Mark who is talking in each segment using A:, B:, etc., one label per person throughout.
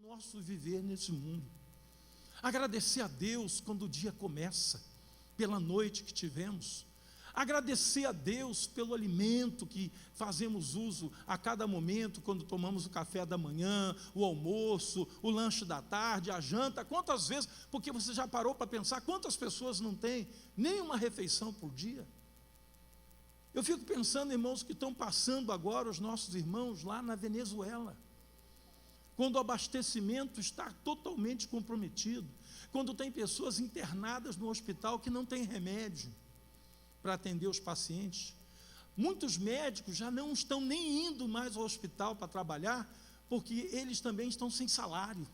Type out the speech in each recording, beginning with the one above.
A: nosso viver nesse mundo. Agradecer a Deus quando o dia começa, pela noite que tivemos. Agradecer a Deus pelo alimento que fazemos uso a cada momento, quando tomamos o café da manhã, o almoço, o lanche da tarde, a janta. Quantas vezes, porque você já parou para pensar, quantas pessoas não têm nem uma refeição por dia? Eu fico pensando, irmãos, que estão passando agora os nossos irmãos lá na Venezuela, quando o abastecimento está totalmente comprometido, quando tem pessoas internadas no hospital que não têm remédio para atender os pacientes. Muitos médicos já não estão nem indo mais ao hospital para trabalhar, porque eles também estão sem salário.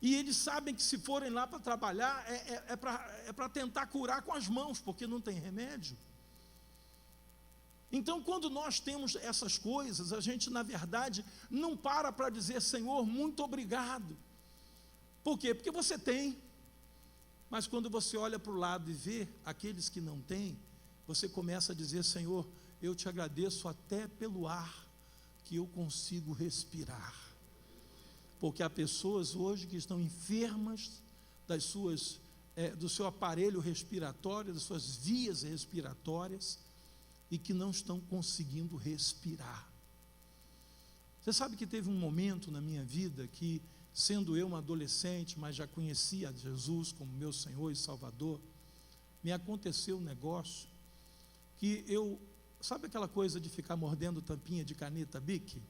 A: E eles sabem que se forem lá para trabalhar, é para tentar curar com as mãos, porque não tem remédio. Então, quando nós temos essas coisas, a gente, na verdade, não para dizer, Senhor, muito obrigado. Por quê? Porque você tem. Mas quando você olha para o lado e vê aqueles que não têm, você começa a dizer, Senhor, eu te agradeço até pelo ar que eu consigo respirar. Porque há pessoas hoje que estão enfermas do seu aparelho respiratório, das suas vias respiratórias, e que não estão conseguindo respirar. Você sabe que teve um momento na minha vida que, sendo eu um adolescente, mas já conhecia Jesus como meu Senhor e Salvador, me aconteceu um negócio que sabe aquela coisa de ficar mordendo tampinha de caneta Bic?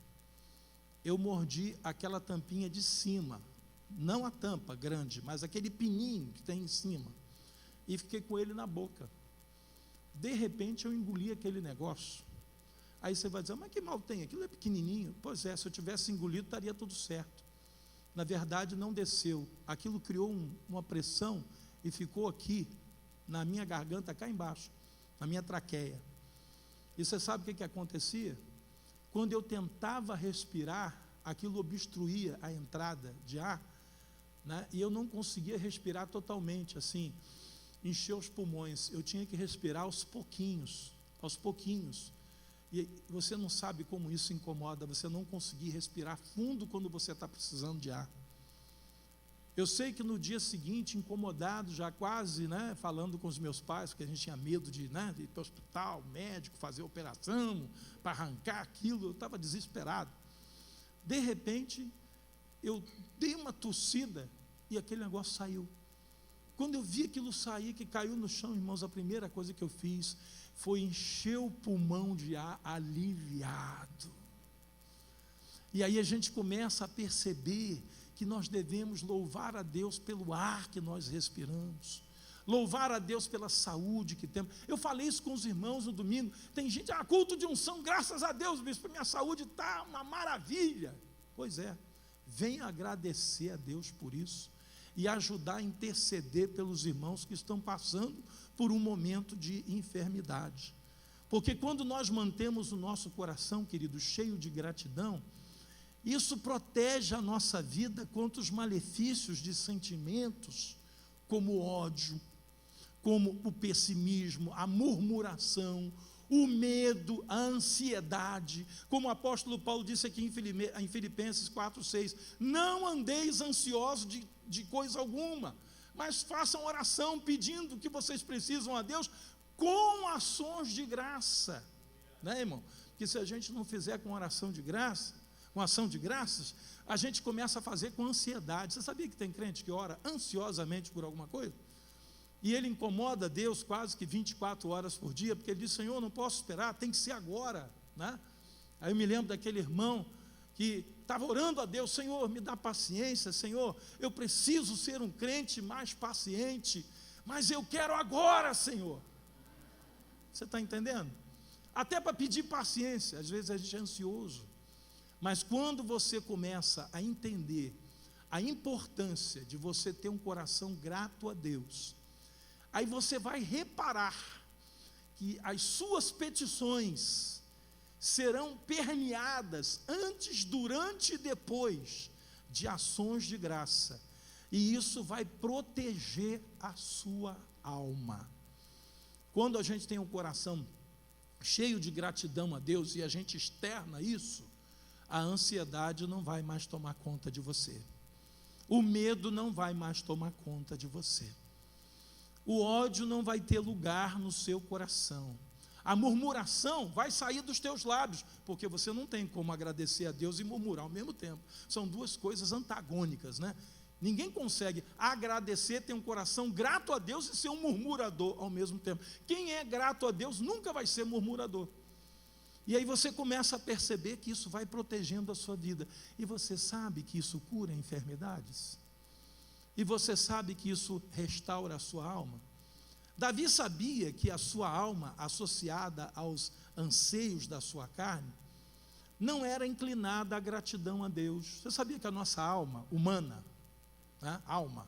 A: Eu mordi aquela tampinha de cima, não a tampa grande, mas aquele pininho que tem em cima, e fiquei com ele na boca. De repente eu engoli aquele negócio. Aí você vai dizer, mas que mal tem? Aquilo é pequenininho. Pois é, se eu tivesse engolido, estaria tudo certo. Na verdade, não desceu. Aquilo criou uma pressão e ficou aqui, na minha garganta, cá embaixo, na minha traqueia. E você sabe o que acontecia? Quando eu tentava respirar, aquilo obstruía a entrada de ar, né? E eu não conseguia respirar totalmente, assim, encher os pulmões. Eu tinha que respirar aos pouquinhos. E você não sabe como isso incomoda, você não conseguir respirar fundo quando você está precisando de ar. Eu sei que no dia seguinte, incomodado, já quase, falando com os meus pais, porque a gente tinha medo de ir para o hospital, médico, fazer operação, para arrancar aquilo, eu estava desesperado. De repente, eu dei uma tossida e aquele negócio saiu. Quando eu vi aquilo sair, que caiu no chão, irmãos, a primeira coisa que eu fiz foi encher o pulmão de ar aliviado. E aí a gente começa a perceber que nós devemos louvar a Deus pelo ar que nós respiramos, louvar a Deus pela saúde que temos. Eu falei isso com os irmãos no domingo. Tem gente, culto de unção, graças a Deus, bispo, minha saúde está uma maravilha. Pois é, venha agradecer a Deus por isso e ajudar a interceder pelos irmãos que estão passando por um momento de enfermidade. Porque quando nós mantemos o nosso coração, querido, cheio de gratidão, isso protege a nossa vida contra os malefícios de sentimentos como o ódio, como o pessimismo, a murmuração, o medo, a ansiedade. Como o apóstolo Paulo disse aqui em Filipenses 4:6, não andeis ansiosos de coisa alguma, mas façam oração pedindo o que vocês precisam a Deus com ações de graça, irmão? Porque se a gente não fizer com oração de graça, com ação de graças, a gente começa a fazer com ansiedade. Você sabia que tem crente que ora ansiosamente por alguma coisa? E ele incomoda Deus quase que 24 horas por dia, porque ele diz, Senhor, não posso esperar, tem que ser agora, Aí eu me lembro daquele irmão que estava orando a Deus, Senhor, me dá paciência, Senhor, eu preciso ser um crente mais paciente, mas eu quero agora, Senhor. Você está entendendo? Até para pedir paciência, às vezes a gente é ansioso, mas quando você começa a entender a importância de você ter um coração grato a Deus, aí você vai reparar que as suas petições serão permeadas antes, durante e depois de ações de graça, e isso vai proteger a sua alma. Quando a gente tem um coração cheio de gratidão a Deus e a gente externa isso, a ansiedade não vai mais tomar conta de você. O medo não vai mais tomar conta de você. O ódio não vai ter lugar no seu coração. A murmuração vai sair dos teus lábios, porque você não tem como agradecer a Deus e murmurar ao mesmo tempo. São duas coisas antagônicas, né? Ninguém consegue agradecer, ter um coração grato a Deus e ser um murmurador ao mesmo tempo. Quem é grato a Deus nunca vai ser murmurador. E aí você começa a perceber que isso vai protegendo a sua vida. E você sabe que isso cura enfermidades. E você sabe que isso restaura a sua alma. Davi sabia que a sua alma, associada aos anseios da sua carne, não era inclinada à gratidão a Deus. Você sabia que a nossa alma humana, né, alma,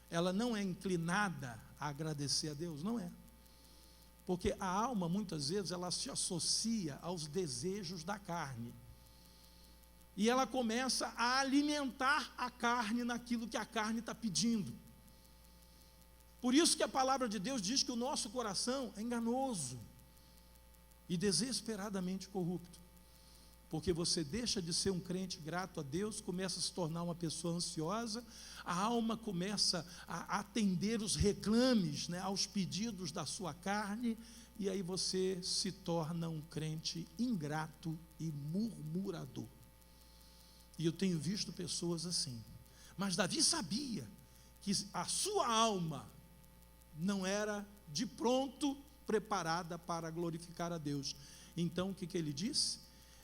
A: ela não é inclinada a agradecer a Deus? Não é. Porque a alma, muitas vezes, ela se associa aos desejos da carne. E ela começa a alimentar a carne naquilo que a carne está pedindo. Por isso que a palavra de Deus diz que o nosso coração é enganoso e desesperadamente corrupto. Porque você deixa de ser um crente grato a Deus, começa a se tornar uma pessoa ansiosa, a alma começa a atender os reclames, né, aos pedidos da sua carne, e aí você se torna um crente ingrato e murmurador. E eu tenho visto pessoas assim. Mas Davi sabia que a sua alma não era de pronto preparada para glorificar a Deus. Então o que ele disse?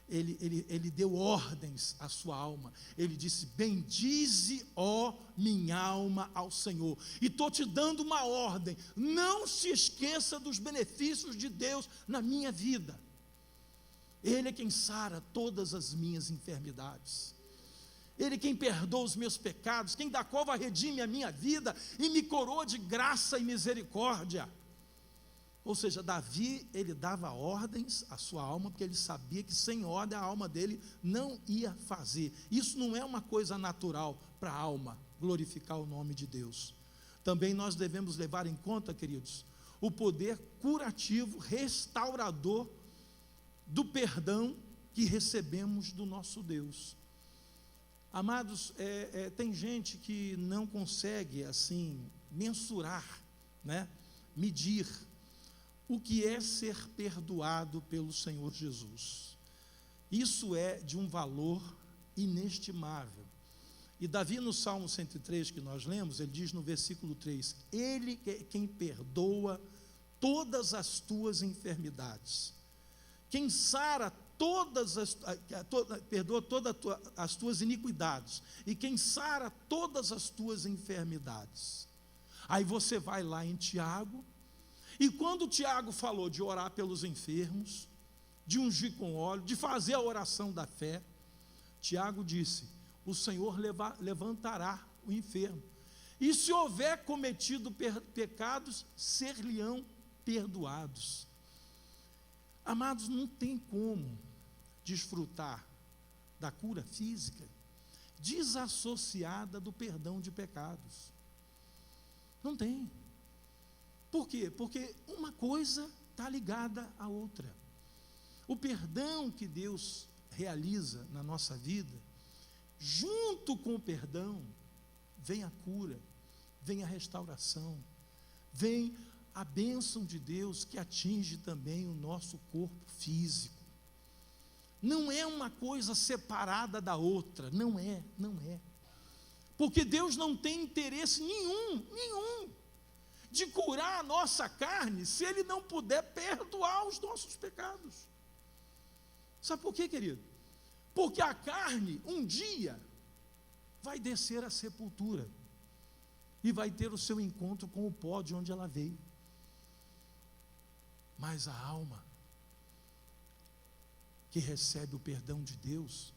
A: Ele deu ordens à sua alma. Ele disse: bendize, ó minha alma, ao Senhor. E estou te dando uma ordem: não se esqueça dos benefícios de Deus na minha vida. Ele é quem sara todas as minhas enfermidades. Ele é quem perdoa os meus pecados, quem da cova redime a minha vida e me coroa de graça e misericórdia. Ou seja, Davi, ele dava ordens à sua alma, porque ele sabia que sem ordem a alma dele não ia fazer. Isso não é uma coisa natural para a alma, glorificar o nome de Deus. Também nós devemos levar em conta, queridos, o poder curativo, restaurador do perdão que recebemos do nosso Deus. Amados, tem gente que não consegue assim mensurar, né, medir o que é ser perdoado pelo Senhor Jesus. Isso é de um valor inestimável. E Davi, no Salmo 103 que nós lemos, ele diz no versículo 3: Ele é quem perdoa todas as tuas enfermidades, quem sara perdoa todas as tuas iniquidades, e quem sara todas as tuas enfermidades. Aí você vai lá em Tiago, e quando Tiago falou de orar pelos enfermos, de ungir com óleo, de fazer a oração da fé, Tiago disse: o Senhor levantará o enfermo, e se houver cometido pecados, ser-lhe-ão perdoados. Amados, não tem como desfrutar da cura física desassociada do perdão de pecados. Não tem. Por quê? Porque uma coisa está ligada à outra. O perdão que Deus realiza na nossa vida, junto com o perdão, vem a cura, vem a restauração, vem a bênção de Deus que atinge também o nosso corpo físico. Não é uma coisa separada da outra, não é. Porque Deus não tem interesse nenhum, de curar a nossa carne, se Ele não puder perdoar os nossos pecados. Sabe por quê, querido? Porque a carne, um dia, vai descer à sepultura, e vai ter o seu encontro com o pó de onde ela veio. Mas a alma, que recebe o perdão de Deus,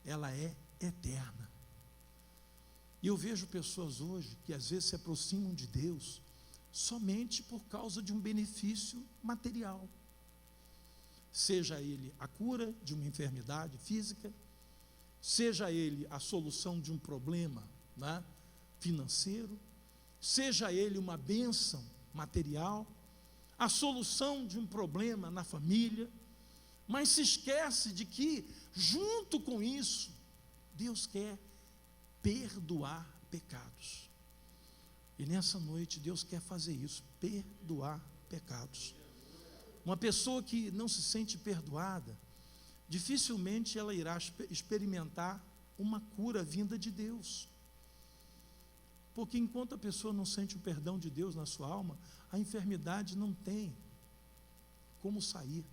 A: ela é eterna. E eu vejo pessoas hoje que às vezes se aproximam de Deus somente por causa de um benefício material, seja ele a cura de uma enfermidade física, seja ele a solução de um problema, né, financeiro, seja ele uma bênção material, a solução de um problema na família, mas se esquece de que junto com isso, Deus quer perdoar pecados. E nessa noite Deus quer fazer isso, perdoar pecados. Uma pessoa que não se sente perdoada, dificilmente ela irá experimentar uma cura vinda de Deus. Porque enquanto a pessoa não sente o perdão de Deus na sua alma, a enfermidade não tem como sair.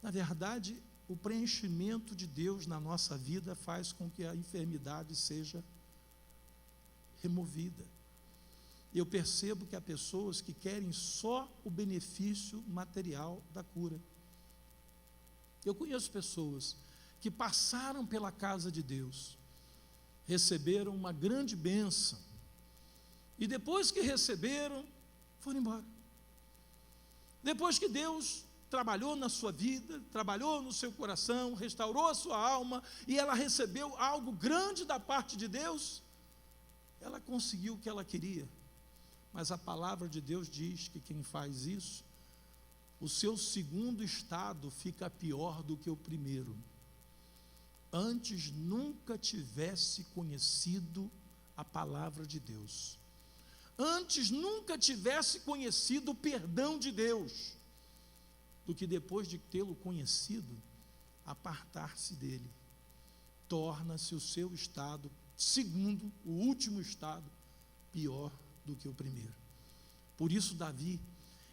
A: Na verdade, o preenchimento de Deus na nossa vida faz com que a enfermidade seja removida. Eu percebo que há pessoas que querem só o benefício material da cura. Eu conheço pessoas que passaram pela casa de Deus, receberam uma grande bênção, e depois que receberam, foram embora. Depois que Deus trabalhou na sua vida, trabalhou no seu coração, restaurou a sua alma, e ela recebeu algo grande da parte de Deus, ela conseguiu o que ela queria. Mas a palavra de Deus diz que quem faz isso, o seu segundo estado fica pior do que o primeiro. Antes nunca tivesse conhecido a palavra de Deus. Antes nunca tivesse conhecido o perdão de Deus, do que depois de tê-lo conhecido, apartar-se dele. Torna-se o seu estado, segundo, o último estado, pior do que o primeiro. Por isso Davi,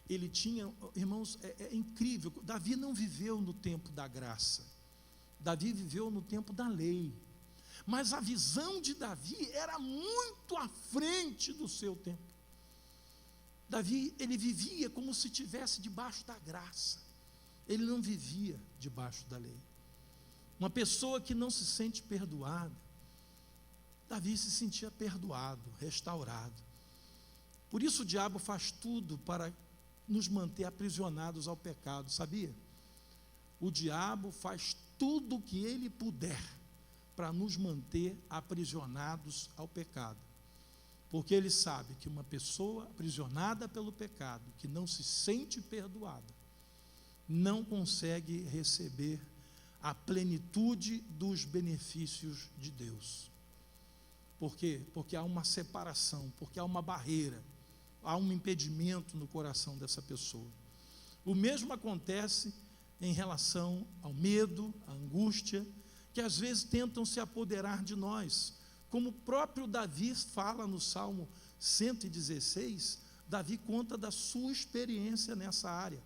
A: ele tinha, irmãos, é incrível, Davi não viveu no tempo da graça, Davi viveu no tempo da lei, mas a visão de Davi era muito à frente do seu tempo. Davi, ele vivia como se estivesse debaixo da graça, ele não vivia debaixo da lei. Uma pessoa que não se sente perdoada, Davi se sentia perdoado, restaurado. Por isso o diabo faz tudo para nos manter aprisionados ao pecado, sabia? O diabo faz tudo o que ele puder para nos manter aprisionados ao pecado, porque ele sabe que uma pessoa aprisionada pelo pecado, que não se sente perdoada, não consegue receber a plenitude dos benefícios de Deus. Por quê? Porque há uma separação, porque há uma barreira, há um impedimento no coração dessa pessoa. O mesmo acontece em relação ao medo, à angústia, que às vezes tentam se apoderar de nós. Como o próprio Davi fala no Salmo 116, Davi conta da sua experiência nessa área.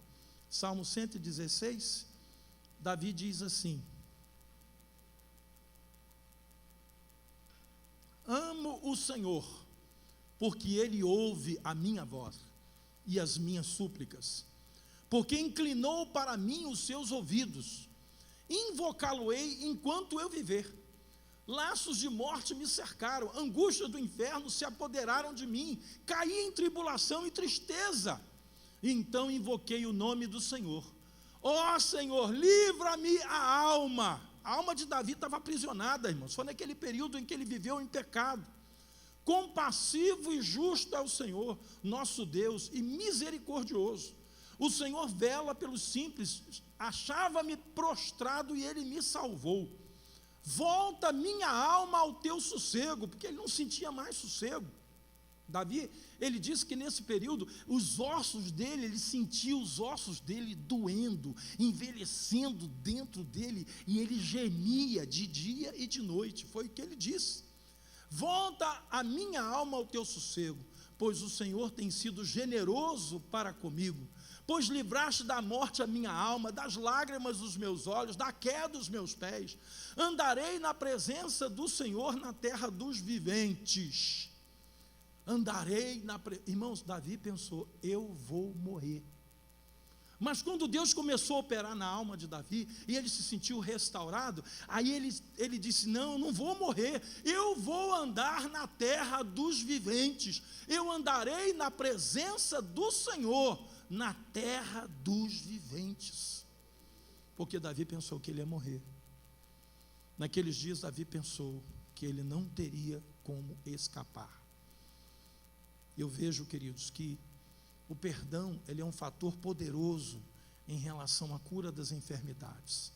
A: Salmo 116, Davi diz assim: amo o Senhor, porque Ele ouve a minha voz e as minhas súplicas, porque inclinou para mim os seus ouvidos. Invocá-lo-ei enquanto eu viver. Laços de morte me cercaram, angústias do inferno se apoderaram de mim, caí em tribulação e tristeza. Então invoquei o nome do Senhor. Ó Senhor, livra-me a alma. A alma de Davi estava aprisionada, irmãos. Foi naquele período em que ele viveu em pecado. Compassivo e justo é o Senhor, nosso Deus, e misericordioso. O Senhor vela pelos simples, achava-me prostrado e Ele me salvou. Volta minha alma ao teu sossego, porque ele não sentia mais sossego. Davi, ele disse que nesse período, os ossos dele, ele sentia os ossos dele doendo, envelhecendo dentro dele, e ele gemia de dia e de noite, foi o que ele disse. Volta a minha alma ao teu sossego, pois o Senhor tem sido generoso para comigo, pois livraste da morte a minha alma, das lágrimas dos meus olhos, da queda dos meus pés. Andarei na presença do Senhor na terra dos viventes. Irmãos, Davi pensou, eu vou morrer. Mas quando Deus começou a operar na alma de Davi, e ele se sentiu restaurado, aí ele disse, não, eu não vou morrer, eu vou andar na terra dos viventes, eu andarei na presença do Senhor, na terra dos viventes. Porque Davi pensou que ele ia morrer. Naqueles dias Davi pensou que ele não teria como escapar. Eu vejo, queridos, que o perdão, ele é um fator poderoso em relação à cura das enfermidades.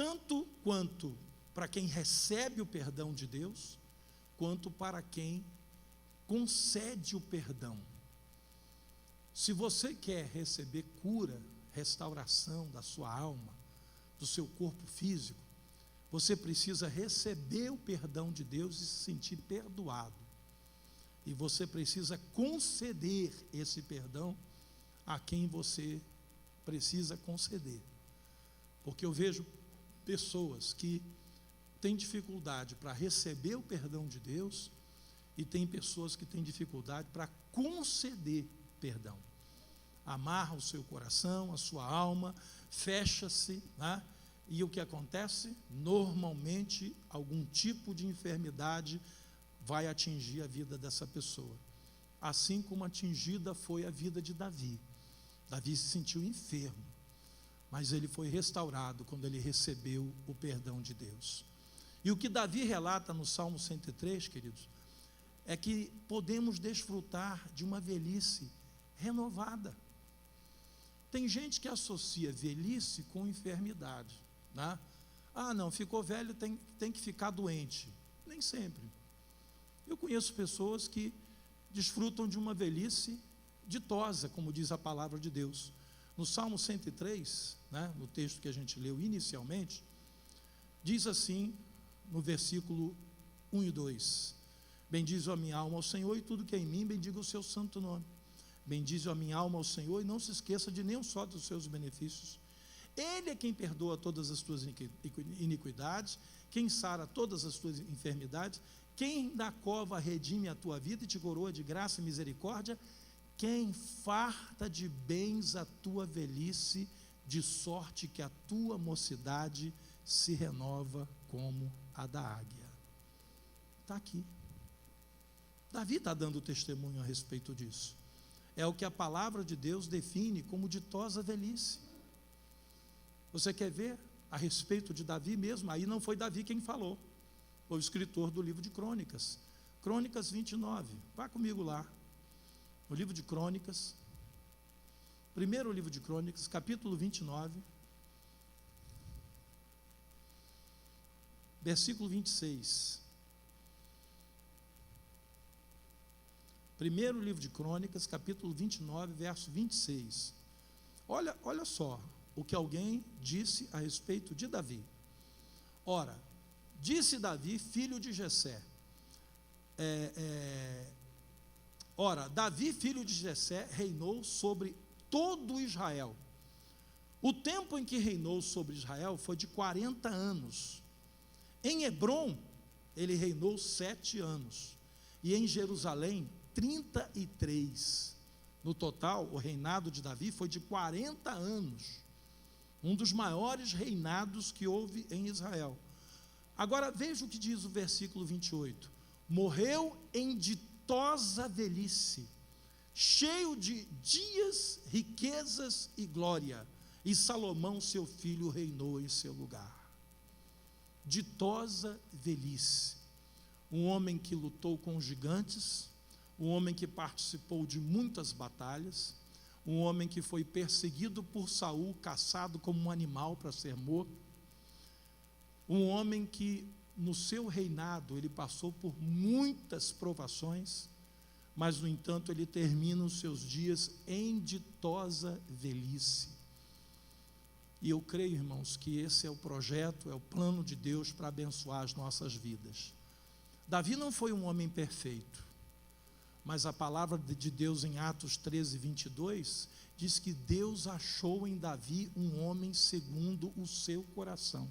A: tanto quanto para quem recebe o perdão de Deus, quanto para quem concede o perdão. Se você quer receber cura, restauração da sua alma, do seu corpo físico, você precisa receber o perdão de Deus e se sentir perdoado. E você precisa conceder esse perdão a quem você precisa conceder. Porque eu vejo pessoas que têm dificuldade para receber o perdão de Deus e tem pessoas que têm dificuldade para conceder perdão. Amarra o seu coração, a sua alma, fecha-se, né? E o que acontece? Normalmente, algum tipo de enfermidade vai atingir a vida dessa pessoa. Assim como atingida foi a vida de Davi. Davi se sentiu enfermo, mas ele foi restaurado quando ele recebeu o perdão de Deus. E o que Davi relata no Salmo 103, queridos, é que podemos desfrutar de uma velhice renovada. Tem gente que associa velhice com enfermidade, né? Ah, não, ficou velho, tem que ficar doente. Nem sempre. Eu conheço pessoas que desfrutam de uma velhice ditosa, como diz a palavra de Deus. No Salmo 103, né, no texto que a gente leu inicialmente, diz assim, no versículo 1 e 2: Bendize a minha alma ao Senhor e tudo que é em mim, bendiga o seu santo nome. Bendize a minha alma ao Senhor e não se esqueça de nenhum só dos seus benefícios. Ele é quem perdoa todas as tuas iniquidades, quem sara todas as tuas enfermidades, quem da cova redime a tua vida e te coroa de graça e misericórdia, quem farta de bens a tua velhice, de sorte que a tua mocidade se renova como a da águia. Está aqui. Davi está dando testemunho a respeito disso. É o que a palavra de Deus define como ditosa velhice. Você quer ver a respeito de Davi mesmo? Aí não foi Davi quem falou, foi o escritor do livro de Crônicas. Crônicas 29, vá comigo lá. O livro de Crônicas, primeiro livro de Crônicas, capítulo 29, versículo 26. Primeiro livro de Crônicas, capítulo 29, verso 26. Olha só o que alguém disse a respeito de Davi. Ora, disse Davi, filho de Jessé. Ora, Davi, filho de Jessé, reinou sobre todo Israel. O tempo em que reinou sobre Israel foi de 40 anos. Em Hebrom, ele reinou 7 anos. E em Jerusalém, 33. No total, o reinado de Davi foi de 40 anos. Um dos maiores reinados que houve em Israel. Agora, veja o que diz o versículo 28. Morreu em ditosa velhice, cheio de dias, riquezas e glória, e Salomão, seu filho, reinou em seu lugar. Ditosa velhice. Um homem que lutou com os gigantes, um homem que participou de muitas batalhas, um homem que foi perseguido por Saul, caçado como um animal para ser morto, um homem que no seu reinado ele passou por muitas provações, mas no entanto ele termina os seus dias em ditosa velhice. E eu creio, irmãos, que esse é o projeto, é o plano de Deus para abençoar as nossas vidas. Davi não foi um homem perfeito, mas a palavra de Deus em Atos 13, 22, diz que Deus achou em Davi um homem segundo o seu coração.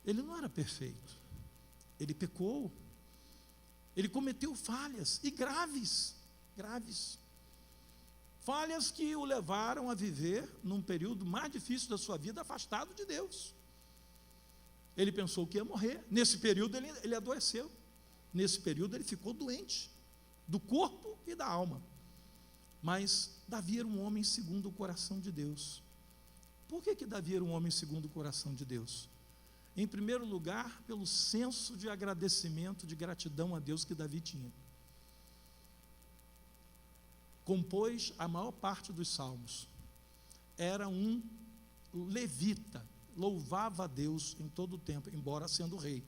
A: Ele não era perfeito, ele pecou, ele cometeu falhas, e graves, falhas que o levaram a viver num período mais difícil da sua vida, afastado de Deus. Ele pensou que ia morrer, nesse período ele adoeceu, nesse período ele ficou doente, do corpo e da alma. Mas Davi era um homem segundo o coração de Deus. Por que Davi era um homem segundo o coração de Deus? Em primeiro lugar, pelo senso de agradecimento, de gratidão a Deus que Davi tinha. Compôs a maior parte dos salmos. Era um levita. louvava a Deus em todo o tempo, embora sendo rei.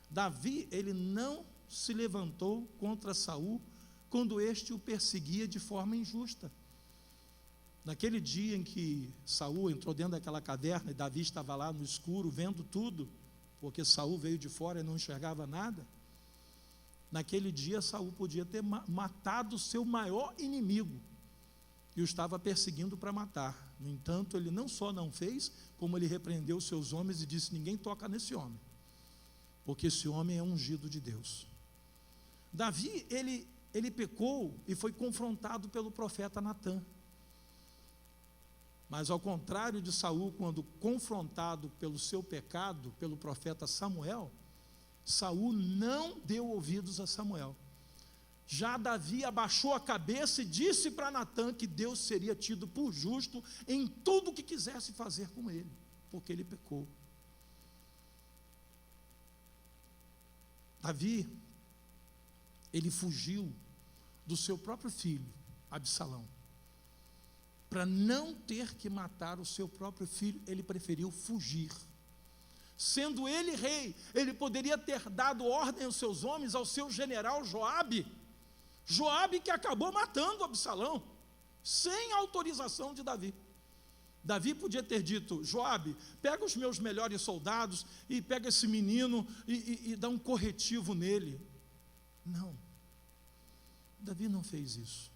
A: Davi, ele não se levantou contra Saul quando este o perseguia de forma injusta. Naquele dia em que Saul entrou dentro daquela caverna e Davi estava lá no escuro vendo tudo, porque Saul veio de fora e não enxergava nada, naquele dia Saul podia ter matado o seu maior inimigo e o estava perseguindo para matar. No entanto, ele não só não fez, como ele repreendeu os seus homens e disse: ninguém toca nesse homem, porque esse homem é ungido de Deus. Davi, ele pecou e foi confrontado pelo profeta Natã. Mas ao contrário de Saul, quando confrontado pelo seu pecado, pelo profeta Samuel, Saul não deu ouvidos a Samuel. Já Davi abaixou a cabeça e disse para Natã que Deus seria tido por justo em tudo que quisesse fazer com ele, porque ele pecou. Davi, ele fugiu do seu próprio filho, Absalão. Para não ter que matar o seu próprio filho, ele preferiu fugir. Sendo ele rei, ele poderia ter dado ordem aos seus homens, ao seu general Joabe, que acabou matando Absalão, sem autorização de Davi. Davi podia ter dito: Joabe, pega os meus melhores soldados e pega esse menino e dá um corretivo nele. Não, Davi não fez isso.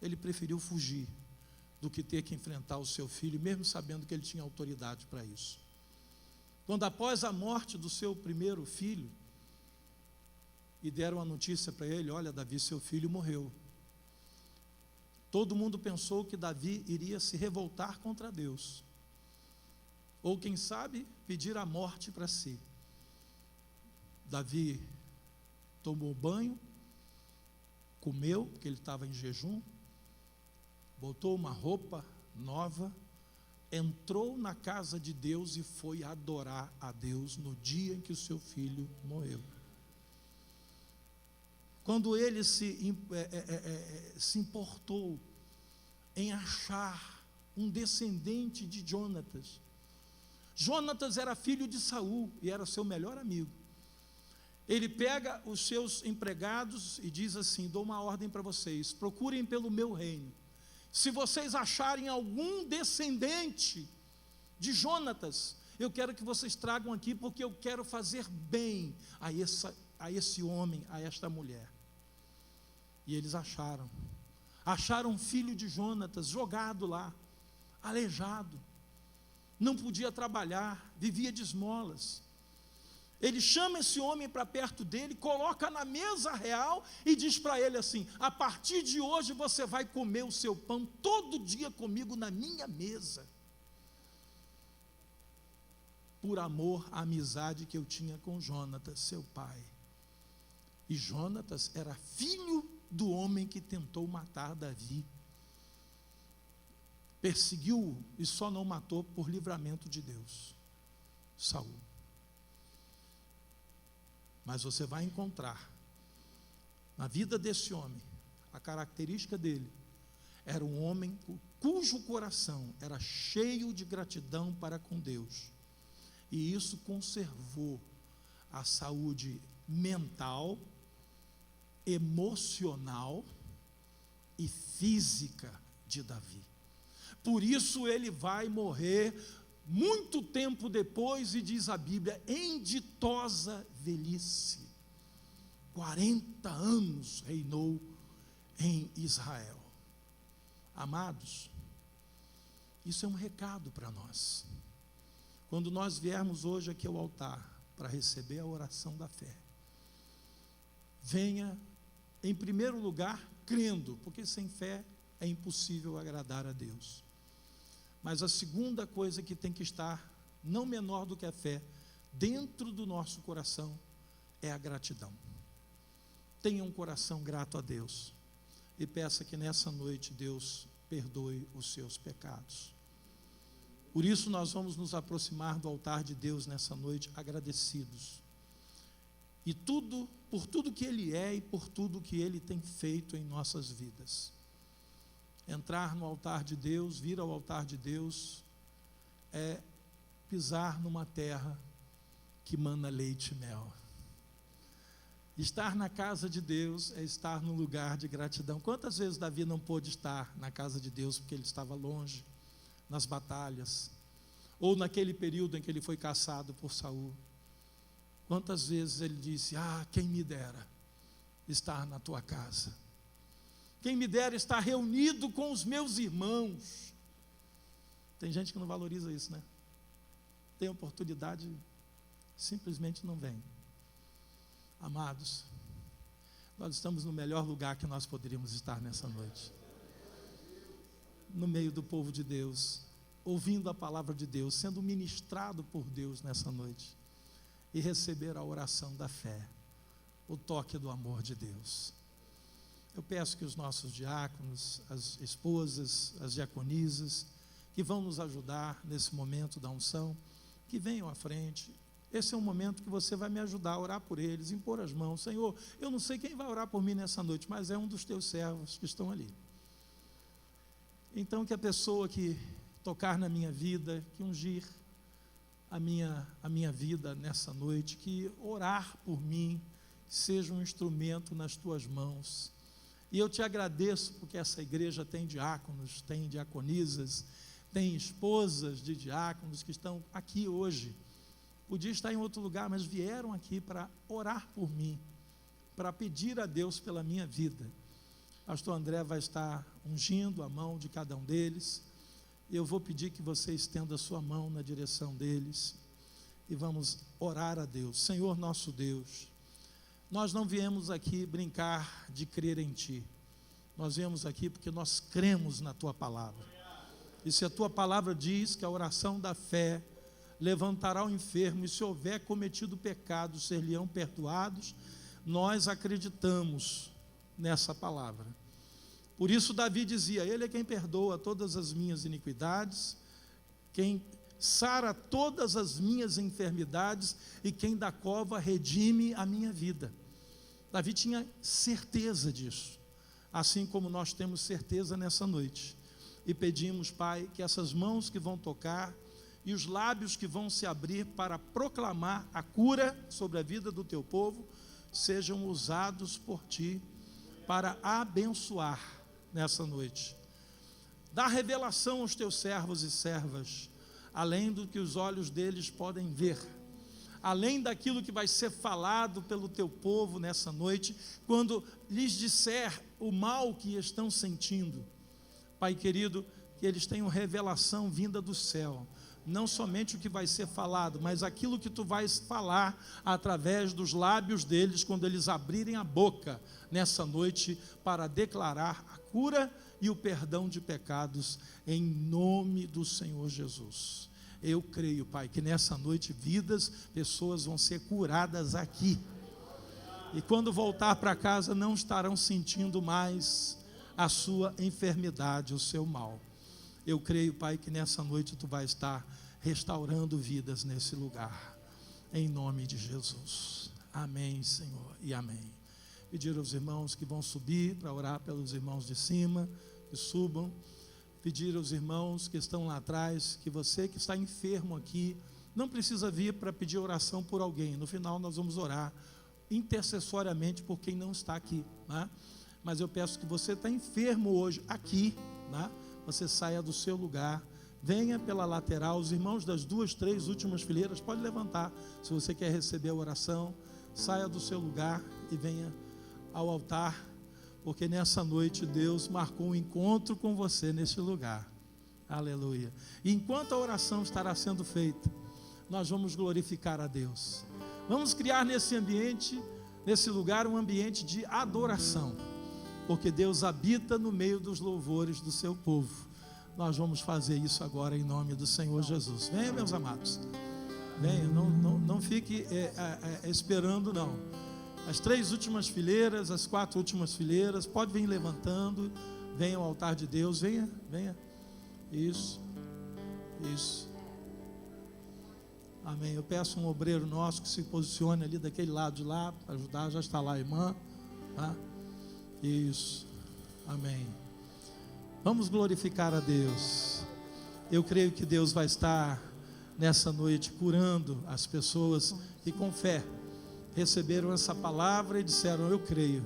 A: Ele preferiu fugir do que ter que enfrentar o seu filho, mesmo sabendo que ele tinha autoridade para isso. Quando após a morte do seu primeiro filho, e deram a notícia para ele: olha, Davi, seu filho morreu. Todo mundo pensou que Davi iria se revoltar contra Deus, ou quem sabe, pedir a morte para si. Davi tomou banho, comeu, porque ele estava em jejum, botou uma roupa nova, entrou na casa de Deus e foi adorar a Deus no dia em que o seu filho morreu. Quando ele se importou em achar um descendente de Jonatas. Jonatas era filho de Saul e era seu melhor amigo. Ele pega os seus empregados e diz assim: dou uma ordem para vocês, procurem pelo meu reino. Se vocês acharem algum descendente de Jonatas, eu quero que vocês tragam aqui, porque eu quero fazer bem a esse homem, a esta mulher. E eles acharam um filho de Jonatas jogado lá, aleijado, não podia trabalhar, vivia de esmolas. Ele chama esse homem para perto dele, coloca na mesa real e diz para ele assim: a partir de hoje você vai comer o seu pão todo dia comigo na minha mesa, por amor à amizade que eu tinha com Jonatas, seu pai. E Jonatas era filho do homem que tentou matar Davi. Perseguiu e só não matou por livramento de Deus, Saul. Mas você vai encontrar na vida desse homem, a característica dele era um homem cujo coração era cheio de gratidão para com Deus, e isso conservou a saúde mental, emocional e física de Davi. Por isso ele vai morrer muito tempo depois, e diz a Bíblia, em ditosa velhice. 40 anos reinou em Israel. Amados, isso é um recado para nós. Quando nós viermos hoje aqui ao altar para receber a oração da fé, venha em primeiro lugar crendo, porque sem fé é impossível agradar a Deus. Mas a segunda coisa que tem que estar, não menor do que a fé, dentro do nosso coração, é a gratidão. Tenha um coração grato a Deus e peça que nessa noite Deus perdoe os seus pecados. Por isso nós vamos nos aproximar do altar de Deus nessa noite agradecidos. E por tudo que Ele é e por tudo que Ele tem feito em nossas vidas. Entrar no altar de Deus, vir ao altar de Deus, é pisar numa terra que mana leite e mel. Estar na casa de Deus é estar num lugar de gratidão. Quantas vezes Davi não pôde estar na casa de Deus porque ele estava longe, nas batalhas, ou naquele período em que ele foi caçado por Saul? Quantas vezes ele disse: quem me dera estar na tua casa, quem me dera estar reunido com os meus irmãos. Tem gente que não valoriza isso, né? Tem oportunidade, simplesmente não vem. Amados, nós estamos no melhor lugar que nós poderíamos estar nessa noite, no meio do povo de Deus, ouvindo a palavra de Deus, sendo ministrado por Deus nessa noite, e receber a oração da fé, o toque do amor de Deus. Eu peço que os nossos diáconos, as esposas, as diaconisas, que vão nos ajudar nesse momento da unção, que venham à frente. Esse é um momento que você vai me ajudar a orar por eles, impor as mãos. Senhor, eu não sei quem vai orar por mim nessa noite, mas é um dos teus servos que estão ali. Então, que a pessoa que tocar na minha vida, que ungir a minha vida nessa noite, que orar por mim, seja um instrumento nas tuas mãos. E eu te agradeço porque essa igreja tem diáconos, tem diaconisas, tem esposas de diáconos que estão aqui hoje. Podia estar em outro lugar, mas vieram aqui para orar por mim, para pedir a Deus pela minha vida. Pastor André vai estar ungindo a mão de cada um deles. Eu vou pedir que você estenda a sua mão na direção deles e vamos orar a Deus. Senhor nosso Deus, nós não viemos aqui brincar de crer em Ti. Nós viemos aqui porque nós cremos na Tua palavra. E se a Tua palavra diz que a oração da fé levantará o enfermo, e se houver cometido pecado, ser-lhe-ão perdoados, nós acreditamos nessa palavra. Por isso Davi dizia: Ele é quem perdoa todas as minhas iniquidades, quem sara todas as minhas enfermidades e quem da cova redime a minha vida. Davi tinha certeza disso, assim como nós temos certeza nessa noite. E pedimos, Pai, que essas mãos que vão tocar e os lábios que vão se abrir para proclamar a cura sobre a vida do teu povo, sejam usados por Ti para abençoar nessa noite. Dá revelação aos teus servos e servas, além do que os olhos deles podem ver, além daquilo que vai ser falado pelo teu povo nessa noite, quando lhes disser o mal que estão sentindo. Pai querido, que eles tenham revelação vinda do céu, não somente o que vai ser falado, mas aquilo que tu vais falar através dos lábios deles, quando eles abrirem a boca nessa noite, para declarar a cura e o perdão de pecados, em nome do Senhor Jesus. Eu creio, Pai, que nessa noite pessoas vão ser curadas aqui, e quando voltar para casa não estarão sentindo mais a sua enfermidade, o seu mal. Eu creio, Pai, que nessa noite Tu vai estar restaurando vidas nesse lugar, em nome de Jesus. Amém, Senhor, e amém. Pedir aos irmãos que vão subir para orar pelos irmãos de cima, que subam. Pedir aos irmãos que estão lá atrás, que você que está enfermo aqui, não precisa vir para pedir oração por alguém. No final nós vamos orar intercessoriamente por quem não está aqui, né? Mas eu peço que você está enfermo hoje aqui, né? Você saia do seu lugar, venha pela lateral. Os irmãos das 2, 3 últimas fileiras, pode levantar, se você quer receber a oração. Saia do seu lugar e venha ao altar, porque nessa noite Deus marcou um encontro com você nesse lugar. Aleluia. E enquanto a oração estará sendo feita, nós vamos glorificar a Deus. Vamos criar nesse ambiente, nesse lugar, um ambiente de adoração, porque Deus habita no meio dos louvores do seu povo. Nós vamos fazer isso agora em nome do Senhor Jesus. Venha, meus amados, venha, não fique esperando não. As 3 últimas fileiras, as 4 últimas fileiras, pode vir levantando, venha ao altar de Deus, venha, isso, amém. Eu peço um obreiro nosso que se posicione ali daquele lado de lá, para ajudar. Já está lá a irmã, tá? Isso, amém. Vamos glorificar a Deus. Eu creio que Deus vai estar nessa noite, curando as pessoas que com fé receberam essa palavra e disseram: eu creio,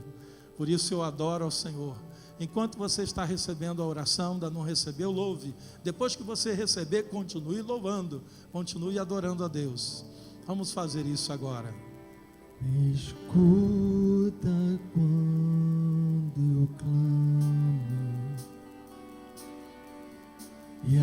A: por isso eu adoro ao Senhor. Enquanto você está recebendo a oração, ainda não recebeu, louve. Depois que você receber, continue louvando, continue adorando a Deus. Vamos fazer isso agora.
B: Me escuta quando eu clamo, e